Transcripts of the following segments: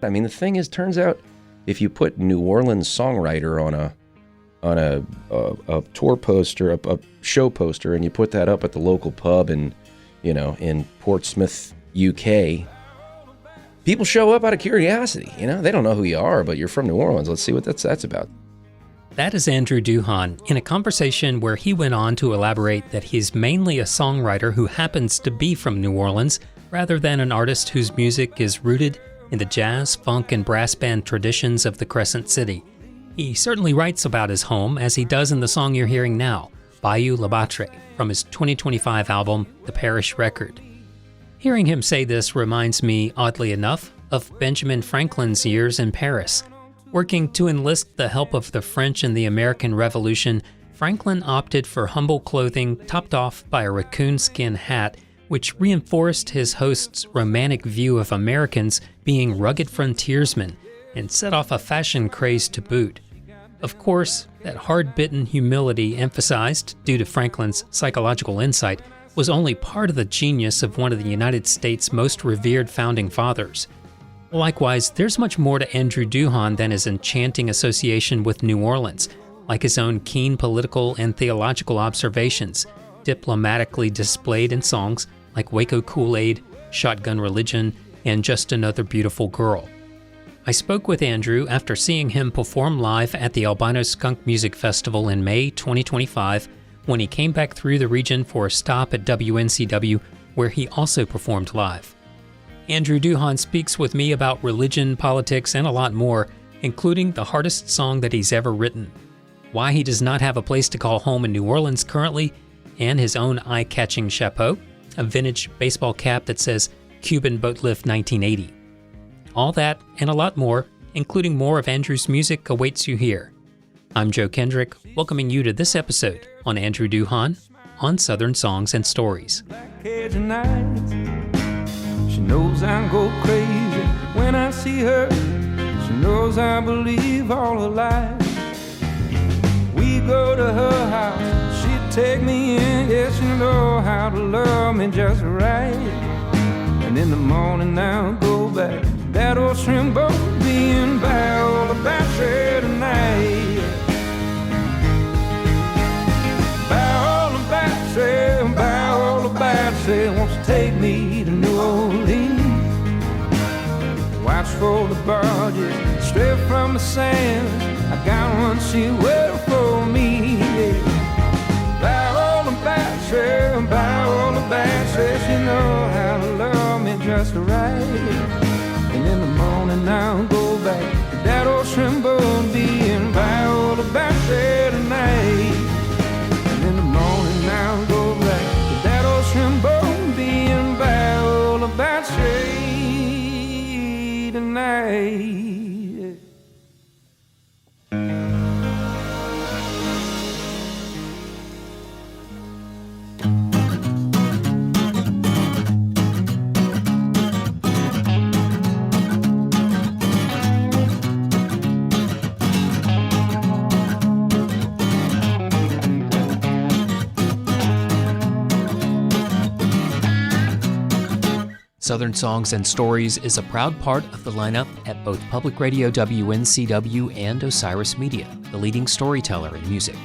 I mean, the thing is, turns out if you put New Orleans songwriter on a tour poster, a show poster, and you put that up at the local pub in Portsmouth, UK, people show up out of curiosity. They don't know who you are, but you're from New Orleans. Let's see what that's about. That is Andrew Duhon in a conversation where he went on to elaborate that he's mainly a songwriter who happens to be from New Orleans, rather than an artist whose music is rooted in the jazz, funk, and brass band traditions of the Crescent City. He certainly writes about his home, as he does in the song you're hearing now, Bayou La Batre, from his 2025 album, The Parish Record. Hearing him say this reminds me, oddly enough, of Benjamin Franklin's years in Paris. Working to enlist the help of the French in the American Revolution, Franklin opted for humble clothing topped off by a raccoon skin hat, which reinforced his host's romantic view of Americans being rugged frontiersmen and set off a fashion craze to boot. Of course, that hard-bitten humility emphasized, due to Franklin's psychological insight, was only part of the genius of one of the United States' most revered founding fathers. Likewise, there's much more to Andrew Duhon than his enchanting association with New Orleans, like his own keen political and theological observations, diplomatically displayed in songs like Waco Kool-Aid, Shotgun Religion, and Just Another Beautiful Girl. I spoke with Andrew after seeing him perform live at the Albino Skunk Music Festival in May 2025, when he came back through the region for a stop at WNCW, where he also performed live. Andrew Duhon speaks with me about religion, politics, and a lot more, including the hardest song that he's ever written, why he does not have a place to call home in New Orleans currently, and his own eye-catching chapeau, a vintage baseball cap that says Cuban Boat Lift 1980. All that and a lot more, including more of Andrew's music, awaits you here. I'm Joe Kendrick, welcoming you to this episode on Andrew Duhon on Southern Songs and Stories. She knows I go crazy when I see her. She knows I believe all her lies. We go to her house, she'd take me in. Yes, she knows how to love me just right. And in the morning I'll go back to that old shrimp boat, being by all the battery tonight. By all the battery, wants to take me to New Orleans. Watch for the barges straight from the sand. I got one, she waiting for me. By all the battery, she know how to love me just right. And in the morning I'll go back to that old shrimp boat, being by all the battery tonight. And in the morning I'll go back to that old shrimp boat, being by all the battery tonight. Southern Songs and Stories is a proud part of the lineup at both Public Radio WNCW and Osiris Media, the leading storyteller in music.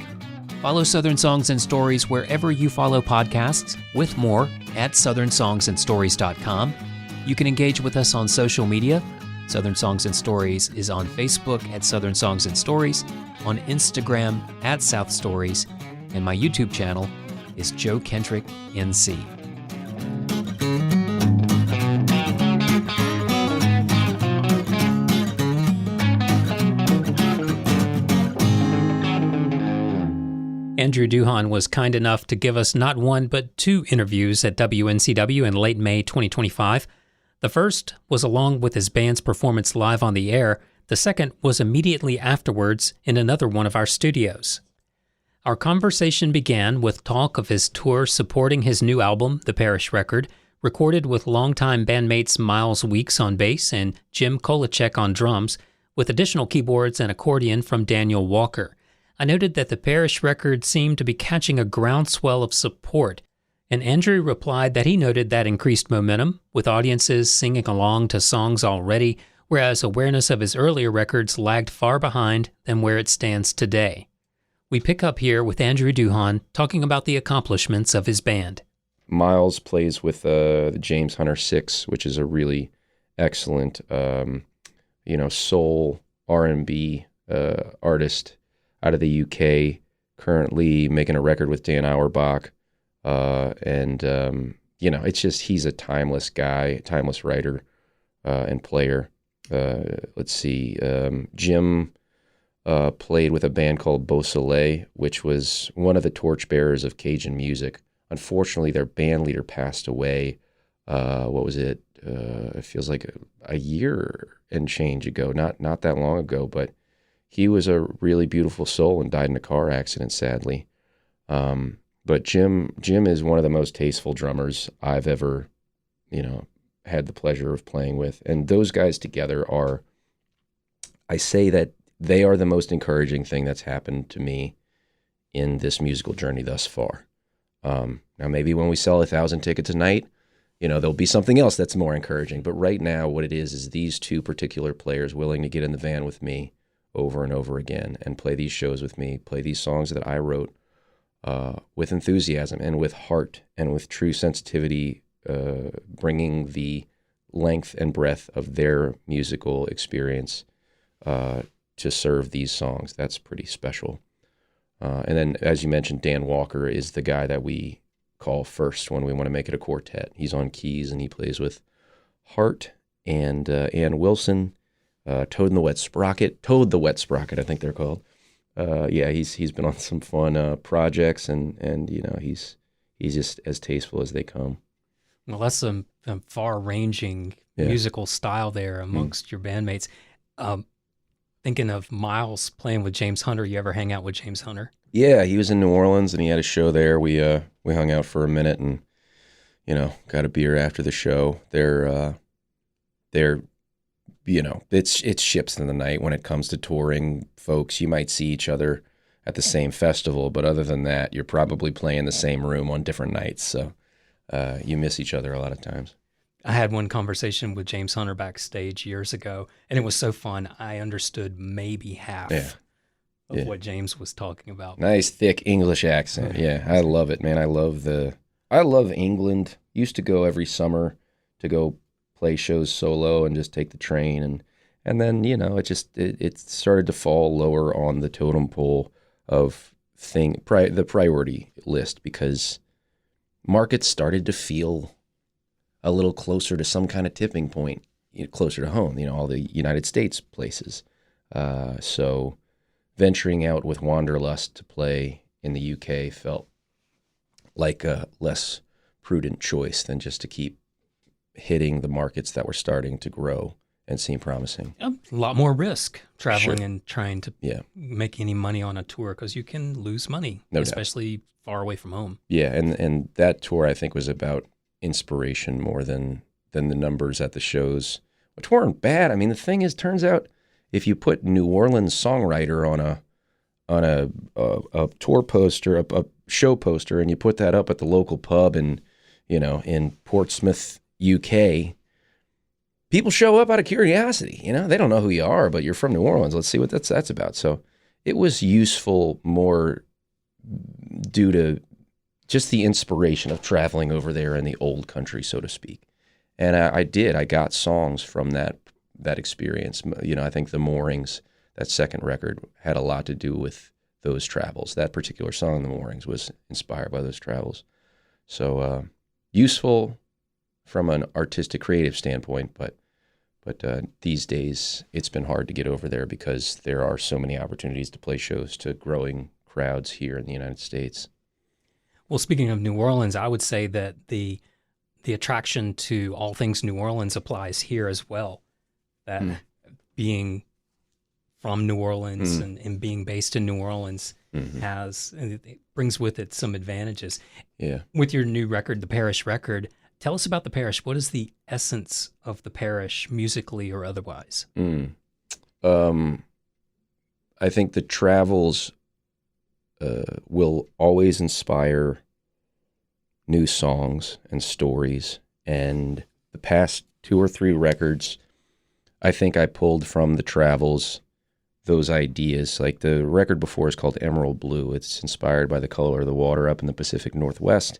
Follow Southern Songs and Stories wherever you follow podcasts, with more at southernsongsandstories.com. You can engage with us on social media. Southern Songs and Stories is on Facebook at Southern Songs and Stories, on Instagram at South Stories, and my YouTube channel is Joe Kendrick NC. Andrew Duhon was kind enough to give us not one but two interviews at WNCW in late May 2025. The first was along with his band's performance live on the air. The second was immediately afterwards in another one of our studios. Our conversation began with talk of his tour supporting his new album, The Parish Record, recorded with longtime bandmates Miles Weeks on bass and Jim Kolacek on drums, with additional keyboards and accordion from Daniel Walker. I noted that the Parish Record seemed to be catching a groundswell of support, and Andrew replied that he noted that increased momentum, with audiences singing along to songs already whereas awareness of his earlier records lagged far behind than where it stands today. We pick up here with Andrew Duhon talking about the accomplishments of his band. Miles plays with the James Hunter Six, which is a really excellent, soul R&B artist out of the UK, currently making a record with Dan Auerbach. It's just, he's a timeless guy, timeless writer and player. Let's see, Jim played with a band called Beau Soleil, which was one of the torchbearers of Cajun music. Unfortunately, their band leader passed away. What was it? It feels like a year and change ago, not that long ago, but he was a really beautiful soul and died in a car accident, sadly. But Jim is one of the most tasteful drummers I've ever, had the pleasure of playing with. And those guys together I say that they are the most encouraging thing that's happened to me in this musical journey thus far. Now, maybe when we sell 1,000 tickets a night, there'll be something else that's more encouraging. But right now, what it is these two particular players willing to get in the van with me over and over again and play these shows with me, play these songs that I wrote with enthusiasm and with heart and with true sensitivity, bringing the length and breadth of their musical experience to serve these songs. That's pretty special. And then, as you mentioned, Dan Walker is the guy that we call first when we want to make it a quartet. He's on keys, and he plays with Hart and Ann Wilson, Toad the Wet Sprocket, I think they're called. He's been on some fun projects, and he's just as tasteful as they come. Well, that's some far-ranging musical style there amongst your bandmates. Thinking of Miles playing with James Hunter, you ever hang out with James Hunter? Yeah, he was in New Orleans and he had a show there. We hung out for a minute and got a beer after the show. It's ships in the night when it comes to touring folks. You might see each other at the same festival, but other than that, you're probably playing the same room on different nights. So you miss each other a lot of times. I had one conversation with James Hunter backstage years ago, and it was so fun. I understood maybe half of what James was talking about. Nice, thick English accent. Yeah, I love it, man. I love England. Used to go every summer to go play shows solo and just take the train. And then, it started to fall lower on the totem pole of the priority list because markets started to feel a little closer to some kind of tipping point, closer to home, all the United States places. So venturing out with Wanderlust to play in the UK felt like a less prudent choice than just to keep hitting the markets that were starting to grow and seem promising. A lot more risk traveling and trying to Yeah. make any money on a tour because you can lose money, especially far away from home. Yeah, and that tour I think was about inspiration more than the numbers at the shows, which weren't bad. I mean, the thing is, turns out if you put New Orleans songwriter on a tour poster, a show poster, and you put that up at the local pub in Portsmouth, UK, people show up out of curiosity. They don't know who you are, but you're from New Orleans. Let's see what that's about. So it was useful more due to just the inspiration of traveling over there in the old country, so to speak. And I got songs from that experience. I think The Moorings, that second record, had a lot to do with those travels. That particular song, The Moorings, was inspired by those travels. So useful from an artistic, creative standpoint, but these days it's been hard to get over there because there are so many opportunities to play shows to growing crowds here in the United States. Well, speaking of New Orleans, I would say that the attraction to all things New Orleans applies here as well. That being from New Orleans and being based in New Orleans it brings with it some advantages. Yeah. With your new record, The Parish record, tell us about The Parish. What is the essence of The Parish, musically or otherwise? I think the travels will always inspire new songs and stories. And the past 2 or 3 records, I think I pulled from the travels those ideas. Like the record before is called Emerald Blue. It's inspired by the color of the water up in the Pacific Northwest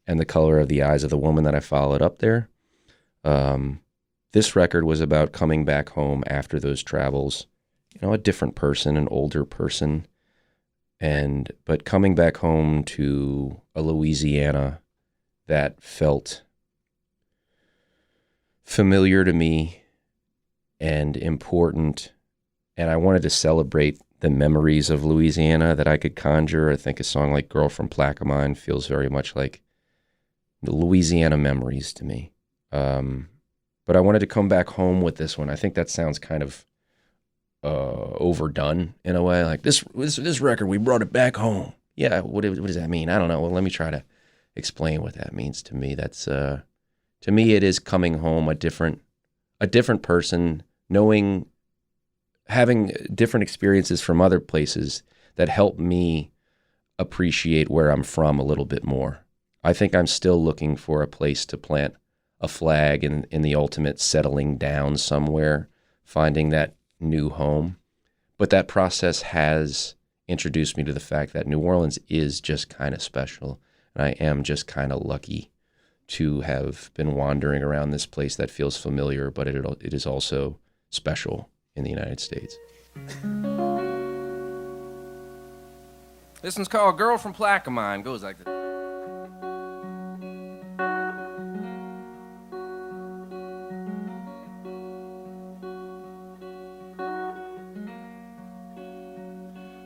and the color of the eyes of the woman that I followed up there. This record was about coming back home after those travels, a different person, an older person, but coming back home to a Louisiana that felt familiar to me and important. And I wanted to celebrate the memories of Louisiana that I could conjure. I think a song like Girl from Plaquemine feels very much like the Louisiana memories to me. But I wanted to come back home with this one. I think that sounds kind of overdone in a way. Like this record, we brought it back home. Yeah, what does that mean? I don't know. Well, let me try to explain what that means to me. That's to me, it is coming home a different person, having different experiences from other places that help me appreciate where I'm from a little bit more. I think I'm still looking for a place to plant a flag in the ultimate settling down somewhere, finding that new home. But that process has introduced me to the fact that New Orleans is just kind of special. And I am just kind of lucky to have been wandering around this place that feels familiar, but it is also special in the United States. This one's called Girl from Plaquemine. Goes like this.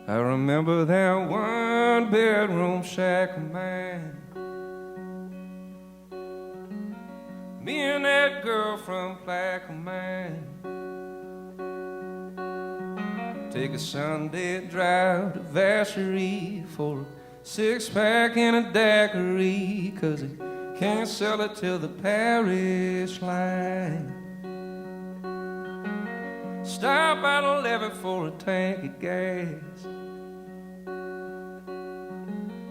I remember that one-bedroom shack of mine, me and that girl from Plaquemine, take a Sunday drive to Vacherie for a six-pack and a daiquiri, 'cause he can't sell it till the parish line. Stop by the levee for a tank of gas,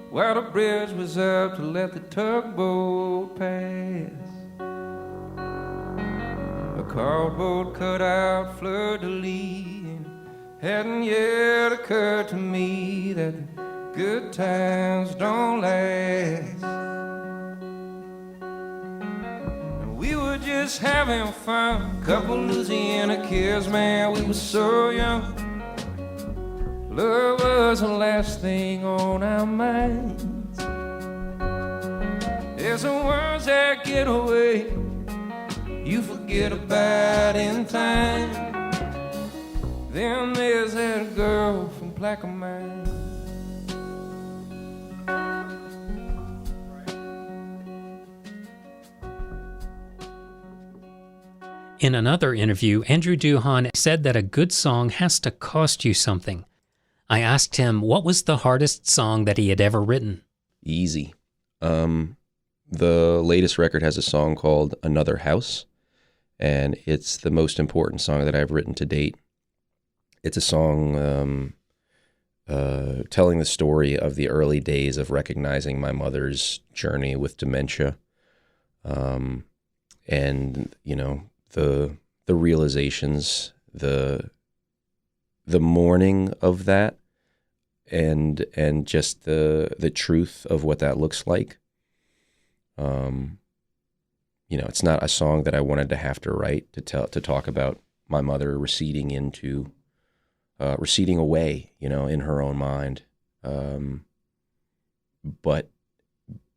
while the bridge was up to let the tugboat pass. A cardboard cutout fleur-de-lis, and it hadn't yet occurred to me that the good times don't last. And we were just having fun, couple Louisiana kids, man, we were so young. Love was the last thing on our minds. There's some words that get away, you forget about in time. Then there's that girl from Plaquemine. In another interview, Andrew Duhon said that a good song has to cost you something. I asked him what was the hardest song that he had ever written. Easy. The latest record has a song called Another House, and it's the most important song that I've written to date. It's a song telling the story of the early days of recognizing my mother's journey with dementia, and the realizations, the mourning of that, and just the truth of what that looks like. It's not a song that I wanted to have to write to talk about my mother receding away, in her own mind. But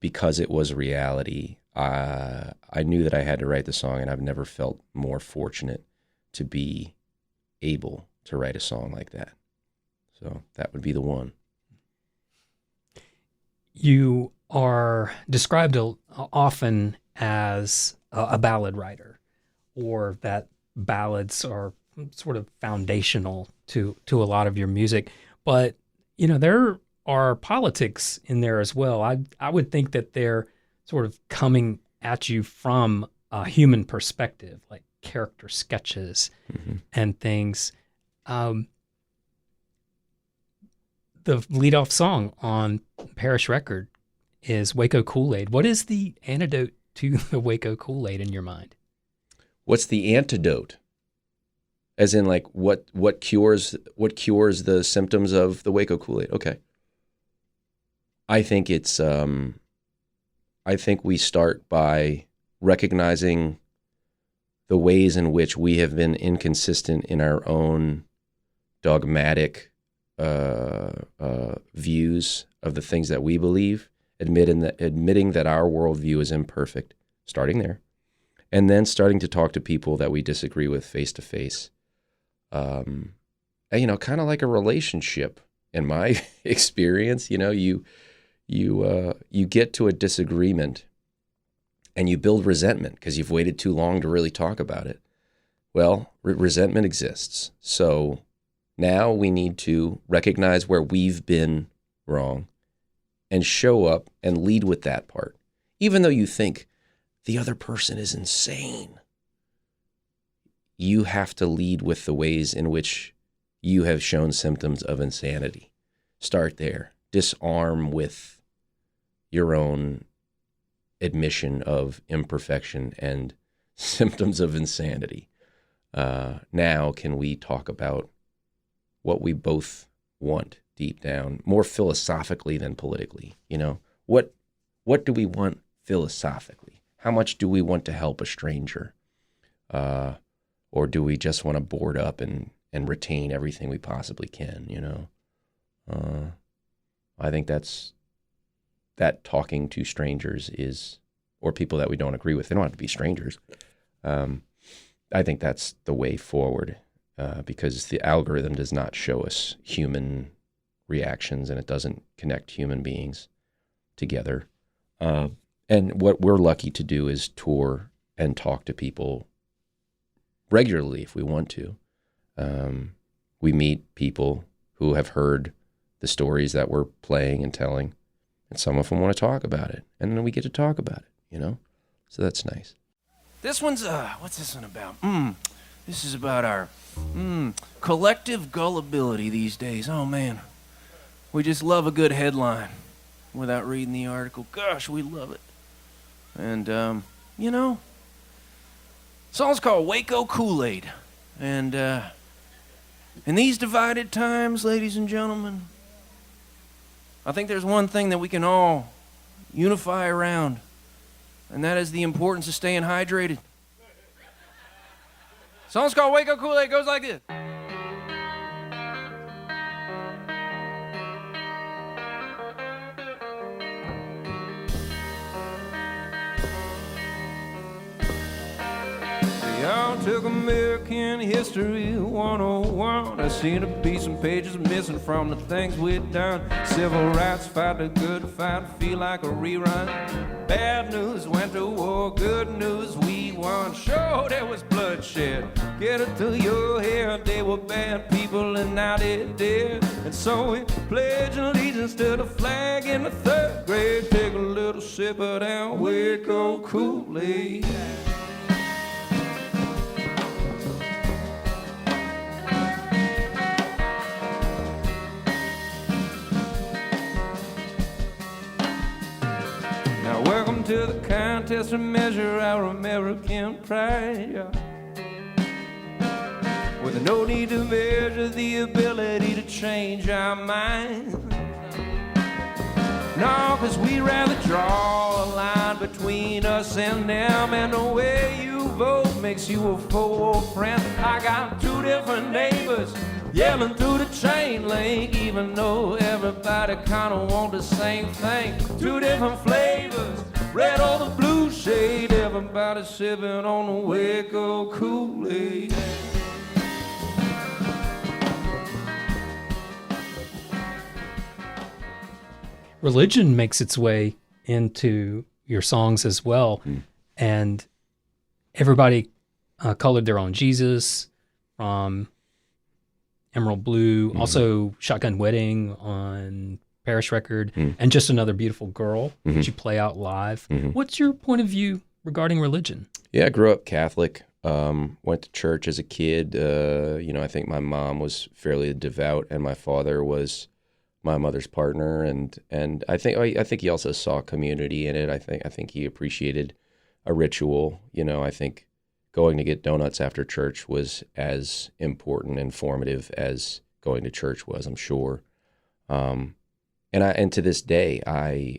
because it was reality, I knew that I had to write the song, and I've never felt more fortunate to be able to write a song like that. So that would be the one. You are described often as a ballad writer, or that ballads are sort of foundational to a lot of your music. But, there are politics in there as well. I would think that they're sort of coming at you from a human perspective, like character sketches and things. The leadoff song on Parish Record is Waco Kool-Aid. What is the antidote to the Waco Kool-Aid in your mind? What's the antidote? As in, like, what cures the symptoms of the Waco Kool-Aid? Okay. I think it's I think we start by recognizing the ways in which we have been inconsistent in our own dogmatic views of the things that we believe, admitting that our worldview is imperfect, starting there, and then starting to talk to people that we disagree with face to face. Kind of like a relationship, in my experience. You get to a disagreement and you build resentment because you've waited too long to really talk about it. Well, resentment exists. So now we need to recognize where we've been wrong and show up and lead with that part. Even though you think the other person is insane, you have to lead with the ways in which you have shown symptoms of insanity. Start there. Disarm with your own admission of imperfection and symptoms of insanity. Now can we talk about what we both want deep down, more philosophically than politically? What do we want philosophically? How much do we want to help a stranger? Or do we just want to board up and retain everything we possibly can, I think that talking to strangers or people that we don't agree with, they don't have to be strangers. I think that's the way forward, because the algorithm does not show us human reactions, and it doesn't connect human beings together. And what we're lucky to do is tour and talk to people regularly if we want to. We meet people who have heard the stories that we're playing and telling, and some of them want to talk about it, and then we get to talk about it, So that's nice. This one's, what's this one about? This is about our, collective gullibility these days. Oh, man. We just love a good headline without reading the article. Gosh, we love it. And, song's called Waco Kool-Aid. And, in these divided times, ladies and gentlemen, I think there's one thing that we can all unify around, and that is the importance of staying hydrated. Song's called Waco Kool-Aid. Goes like this. Y'all took American History 101. I seen a piece and pages missing from the things we'd done. Civil rights fight, a good fight, feel like a rerun. Bad news, went to war. Good news, we won. Sure, there was bloodshed. Get it through your hair. They were bad people and now they're dead. And so we pledge allegiance to the flag in the third grade. Take a little sip of that Waco Kool-Aid. Welcome to the contest to measure our American pride, with no need to measure the ability to change our mind. No, cause we'd rather draw a line between us and them, and the way you vote makes you a foe or friend. I got two different neighbors yelling through the chain link, even though everybody kinda want the same thing. Two different flavors, red or the blue shade, everybody sipping on the Waco Kool-Aid. Religion makes its way into your songs as well, and everybody colored their own Jesus from Emerald Blue, also Shotgun Wedding on Parish Record, and Just Another Beautiful Girl, that you play out live. What's your point of view regarding religion? Yeah, I grew up Catholic, went to church as a kid. I think my mom was fairly devout, and my father was my mother's partner, and I think he also saw community in it. I think he appreciated a ritual. I think going to get donuts after church was as important and formative as going to church was, I'm sure. And to this day, I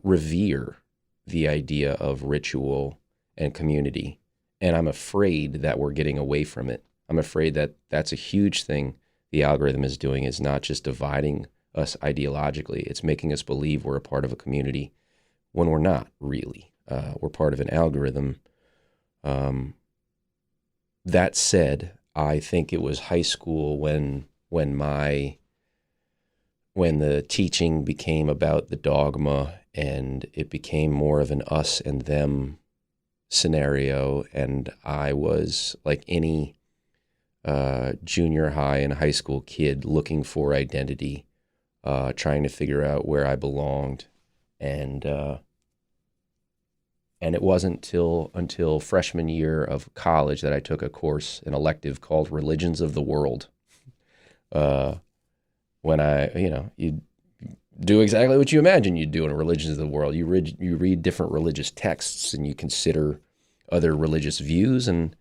revere the idea of ritual and community, and I'm afraid that we're getting away from it. I'm afraid that that's a huge thing the algorithm is doing, is not just dividing us ideologically. It's making us believe we're a part of a community when we're not really. We're part of an algorithm. That said, I think it was high school when the teaching became about the dogma and it became more of an us and them scenario, and I was like any junior high and high school kid looking for identity, trying to figure out where I belonged, and it wasn't until freshman year of college that I took a course, an elective called Religions of the World. When you do exactly what you imagine you'd do in Religions of the World. You read different religious texts and you consider other religious views, and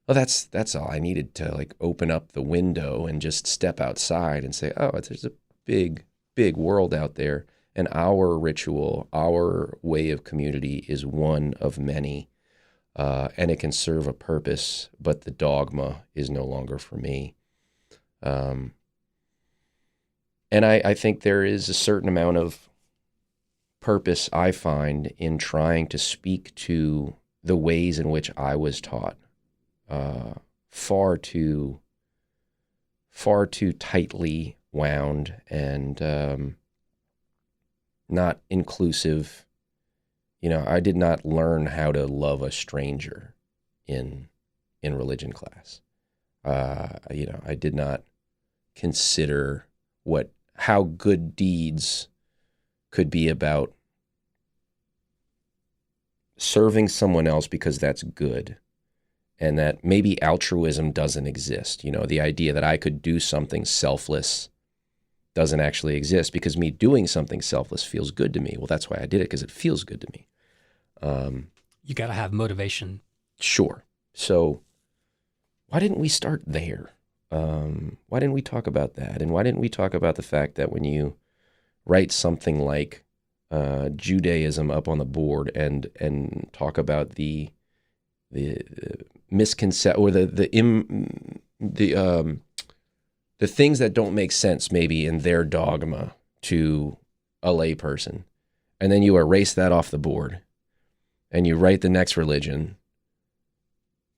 that's all I needed to like open up the window and just step outside and say, oh, there's a big world out there, and our ritual, our way of community is one of many, and it can serve a purpose, but the dogma is no longer for me. And I think there is a certain amount of purpose I find in trying to speak to the ways in which I was taught, far too tightly wound and not inclusive. I did not learn how to love a stranger in religion class. I did not consider how good deeds could be about serving someone else because that's good, and that maybe altruism doesn't exist. The idea that I could do something selfless doesn't actually exist, because me doing something selfless feels good to me. Well, that's why I did it, because it feels good to me. You got to have motivation. Sure. So why didn't we start there? Why didn't we talk about that? And why didn't we talk about the fact that when you write something like Judaism up on the board and talk about the misconception or the things that don't make sense maybe in their dogma to a layperson, and then you erase that off the board and you write the next religion.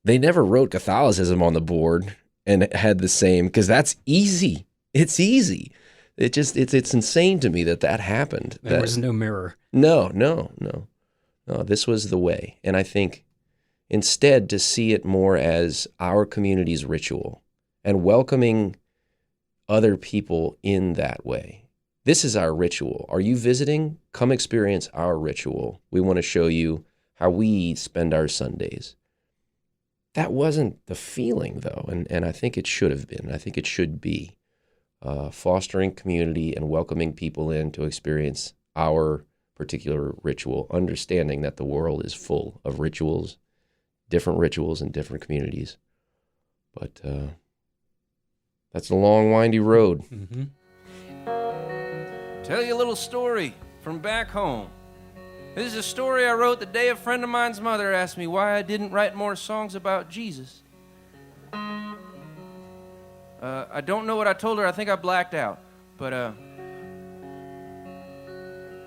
They never wrote Catholicism on the board and had the same, because that's easy. It's easy. It's insane to me that happened. There was no mirror. No. This was the way. And I think instead to see it more as our community's ritual and welcoming other people in that way. This is our ritual. Are you visiting? Come experience our ritual. We want to show you how we spend our Sundays. That wasn't the feeling, though, and I think it should have been. I think it should be fostering community and welcoming people in to experience our particular ritual, understanding that the world is full of rituals in different communities. But that's a long, windy road. Mm-hmm. Tell you a little story from back home. This is a story I wrote the day a friend of mine's mother asked me why I didn't write more songs about Jesus. I don't know what I told her. I think I blacked out. But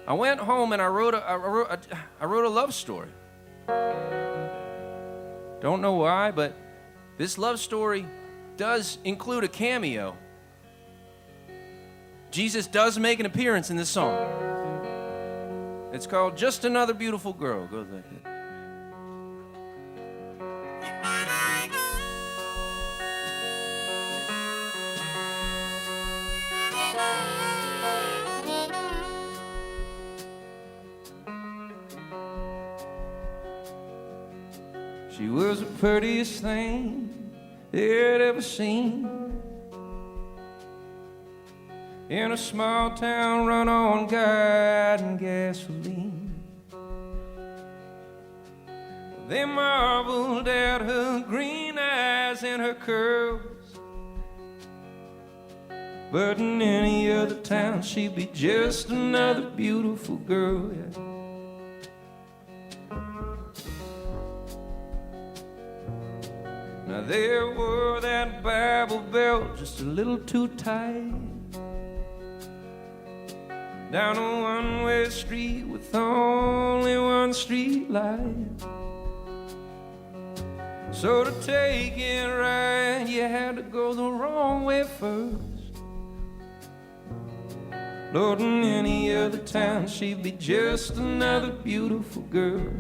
I went home and I wrote a love story. Don't know why, but this love story does include a cameo. Jesus does make an appearance in this song. It's called Just Another Beautiful Girl. Goes like this. She was the prettiest thing they'd ever seen. In a small town run on God and gasoline. They marveled at her green eyes and her curls. But in any other town, she'd be just another beautiful girl, yeah. Now they wore that Bible belt just a little too tight, down a one-way street with only one street light. So to take it right, you had to go the wrong way first. Lord, in any other town, she'd be just another beautiful girl.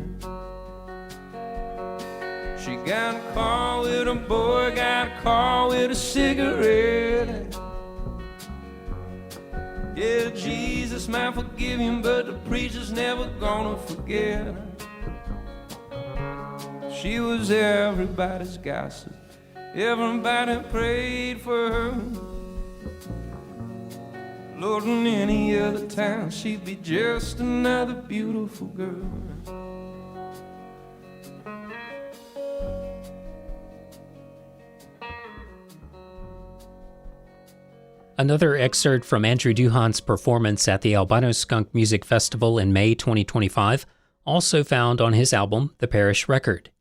She got a car with a boy, got a car with a cigarette. Yeah, Jesus might forgive him, but the preacher's never gonna forget. She was everybody's gossip, everybody prayed for her. Lord, in any other town, she'd be just another beautiful girl. Another excerpt from Andrew Duhon's performance at the Albino Skunk Music Festival in May 2025, also found on his album, The Parish Record.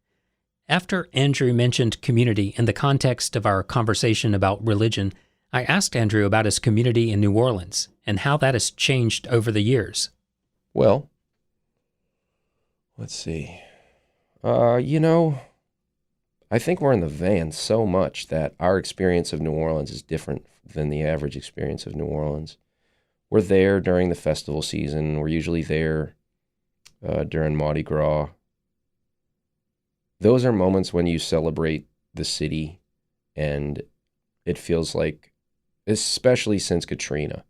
After Andrew mentioned community in the context of our conversation about religion, I asked Andrew about his community in New Orleans and how that has changed over the years. Well, let's see. I think we're in the van so much that our experience of New Orleans is different than the average experience of New Orleans. We're there during the festival season. We're usually there during Mardi Gras. Those are moments when you celebrate the city, and it feels like, especially since Katrina,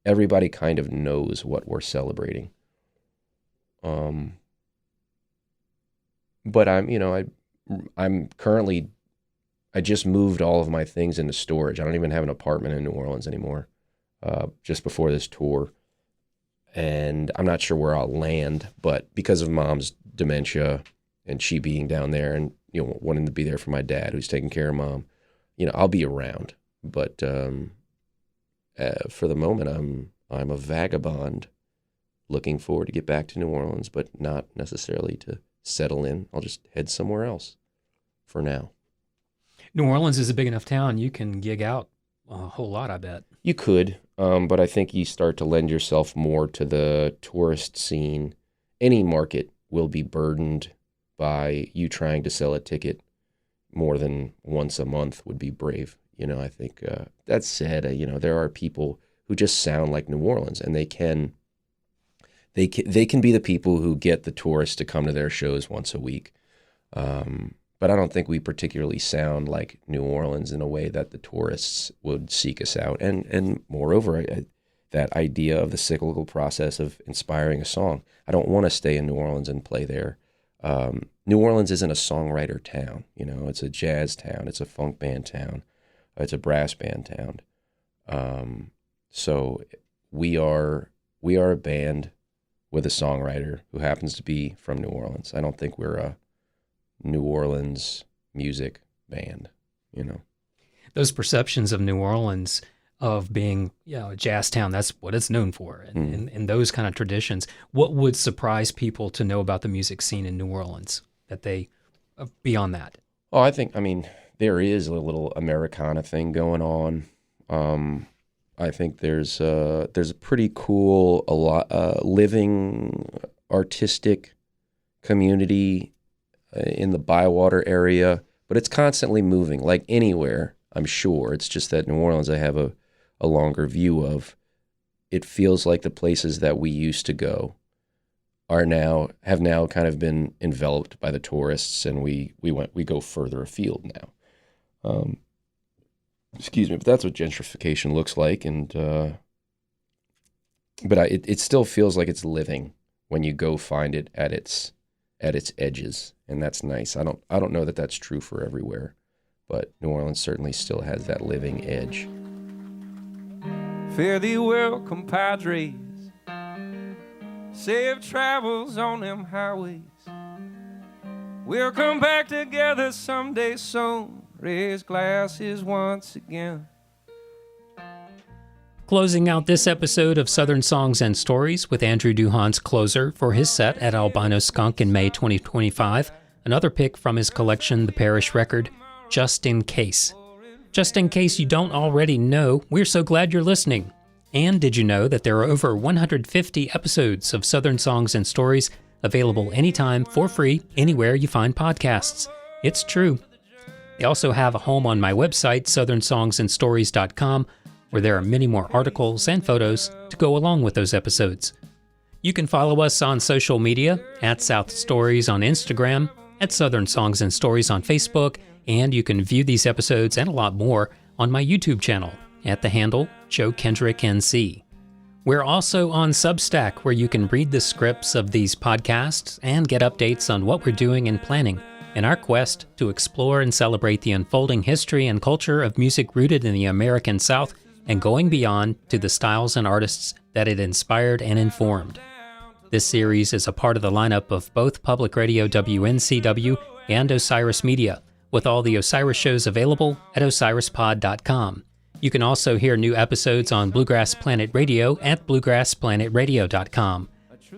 everybody kind of knows what we're celebrating. But I'm currently, I just moved all of my things into storage. I don't even have an apartment in New Orleans anymore, just before this tour. And I'm not sure where I'll land, but because of Mom's dementia and she being down there and, wanting to be there for my dad who's taking care of Mom, I'll be around. But for the moment, I'm a vagabond looking forward to get back to New Orleans, but not necessarily to settle in. I'll just head somewhere else for now. New Orleans is a big enough town. You can gig out a whole lot, I bet. You could, but I think you start to lend yourself more to the tourist scene. Any market will be burdened by you trying to sell a ticket more than once a month would be brave. I think that said, there are people who just sound like New Orleans, and they can be the people who get the tourists to come to their shows once a week. But I don't think we particularly sound like New Orleans in a way that the tourists would seek us out. And moreover, that idea of the cyclical process of inspiring a song. I don't want to stay in New Orleans and play there. New Orleans isn't a songwriter town. It's a jazz town. It's a funk band town. It's a brass band town. So we are a band with a songwriter who happens to be from New Orleans. I don't think we're a New Orleans music band, Those perceptions of New Orleans of being, a jazz town, that's what it's known for, and those kind of traditions. What would surprise people to know about the music scene in New Orleans that they, beyond that? Oh, I think, there is a little Americana thing going on. I think there's a pretty cool, living artistic community in the Bywater area, but it's constantly moving, like anywhere, I'm sure. It's just that New Orleans, I have a longer view of. It feels like the places that we used to go have now kind of been enveloped by the tourists, and we go further afield now. Excuse me, but that's what gentrification looks like, and but it still feels like it's living when you go find it at its edges, and that's nice. I don't know that that's true for everywhere, but New Orleans certainly still has that living edge. Fare thee well, compadres. Safe travels on them highways. We'll come back together someday soon. Raise glasses once again. Closing out this episode of Southern Songs and Stories with Andrew Duhon's closer for his set at Albino Skunk in May 2025, another pick from his collection, The Parish Record, Just in Case. Just in case you don't already know, we're so glad you're listening. And did you know that there are over 150 episodes of Southern Songs and Stories available anytime for free anywhere you find podcasts? It's true. They also have a home on my website, southernsongsandstories.com, where there are many more articles and photos to go along with those episodes. You can follow us on social media, at South Stories on Instagram, at Southern Songs and Stories on Facebook, and you can view these episodes and a lot more on my YouTube channel at the handle Joe Kendrick NC. We're also on Substack, where you can read the scripts of these podcasts and get updates on what we're doing and planning in our quest to explore and celebrate the unfolding history and culture of music rooted in the American South and going beyond to the styles and artists that it inspired and informed. This series is a part of the lineup of both Public Radio WNCW and Osiris Media, with all the Osiris shows available at osirispod.com. You can also hear new episodes on Bluegrass Planet Radio at bluegrassplanetradio.com.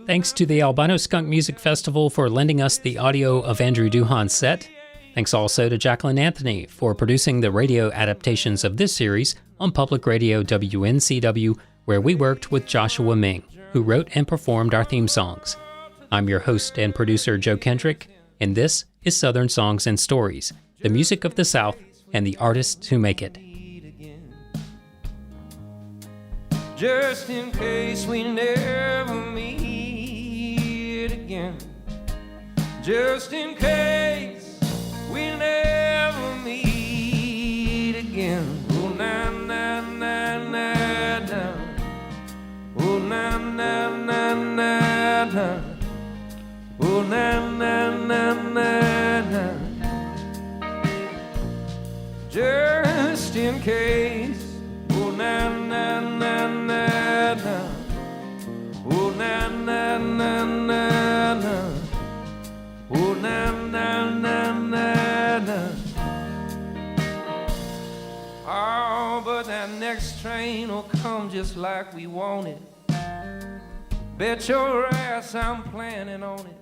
Thanks to the Albino Skunk Music Festival for lending us the audio of Andrew Duhon's set. Thanks also to Jacqueline Anthony for producing the radio adaptations of this series on Public Radio WNCW, where we worked with Joshua Ming, who wrote and performed our theme songs. I'm your host and producer, Joe Kendrick, and this is Southern Songs and Stories, the music of the South and the artists who make it. Just in case we never meet again. Just in case we never meet again. Oh, na, na, na, na, na. Oh, na, na, na, na, na. Oh, na, na, na, na, na. Just in case. Oh, na, na, na, na, na. Oh, na, na, na, na, na. Oh, na, na, na, na, na. Oh, but that next train will come just like we want it. Bet your ass I'm planning on it.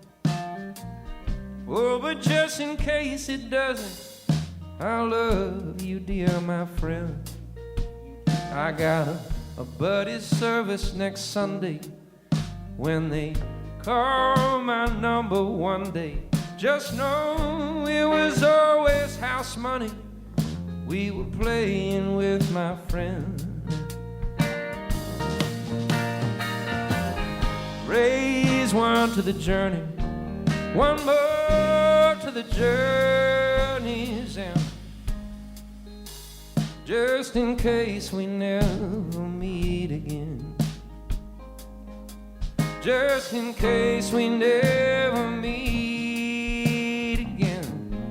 Oh, but just in case it doesn't, I love you, dear my friend. I got a buddy's service next Sunday. When they call my number one day, just know it was always house money we were playing with, my friend. Raise one to the journey, one more to the journey's end. Just in case we never meet again. Just in case we never meet again.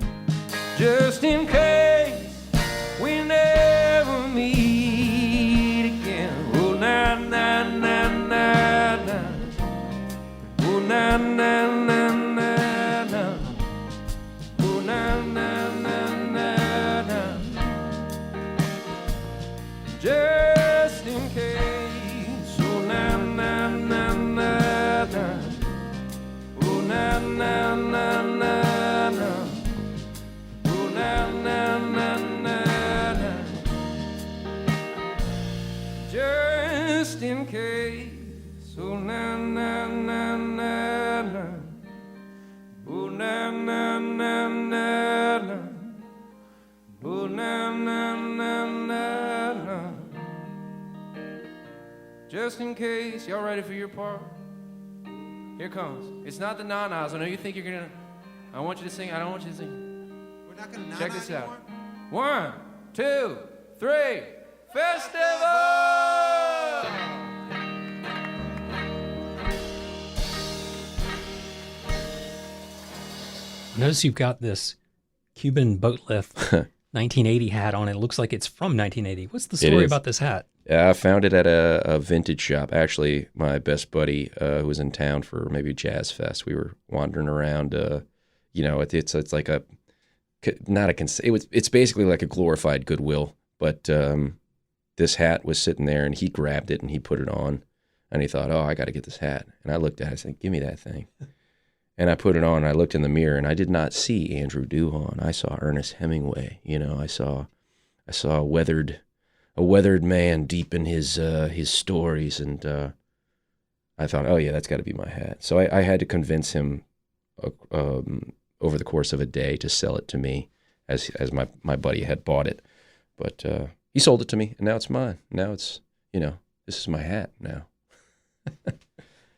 Just in case we never meet again. Oh, na, na, na, na, na. Oh, na, na, na, na, na. Oh, na, na, na, na, na. Just in case. Oh, na, na, na, na, na. Oh, na, na, na, na, na. Oh, na, na, na, na, na. Just in case. Oh, na, na, na, na, na. Oh, na, na, na, na, na. Oh, na, na, na, na, na. Just in case. Y'all ready for your part? Here it comes. It's not the na-nas. I know you think you're gonna. I want you to sing. I don't want you to sing. We're not gonna na-na Check this anymore? out. 1, 2, 3. Festival! Notice you've got this Cuban boat lift 1980 hat on. It looks like it's from 1980. What's the story is. about this hat? I found it at a vintage shop. Actually, my best buddy who was in town for maybe Jazz Fest. We were wandering around it's like it's basically like a glorified Goodwill, but this hat was sitting there, and he grabbed it and he put it on, and he thought, oh, I got to get this hat. And I looked at it, I said, give me that thing. And I put it on, and I looked in the mirror, and I did not see Andrew Duhon. I saw Ernest Hemingway. I saw a weathered man deep in his stories, and I thought, oh yeah, that's got to be my hat. So I had to convince him over the course of a day to sell it to me, as my buddy had bought it, but he sold it to me, and now it's mine. Now it's this is my hat now.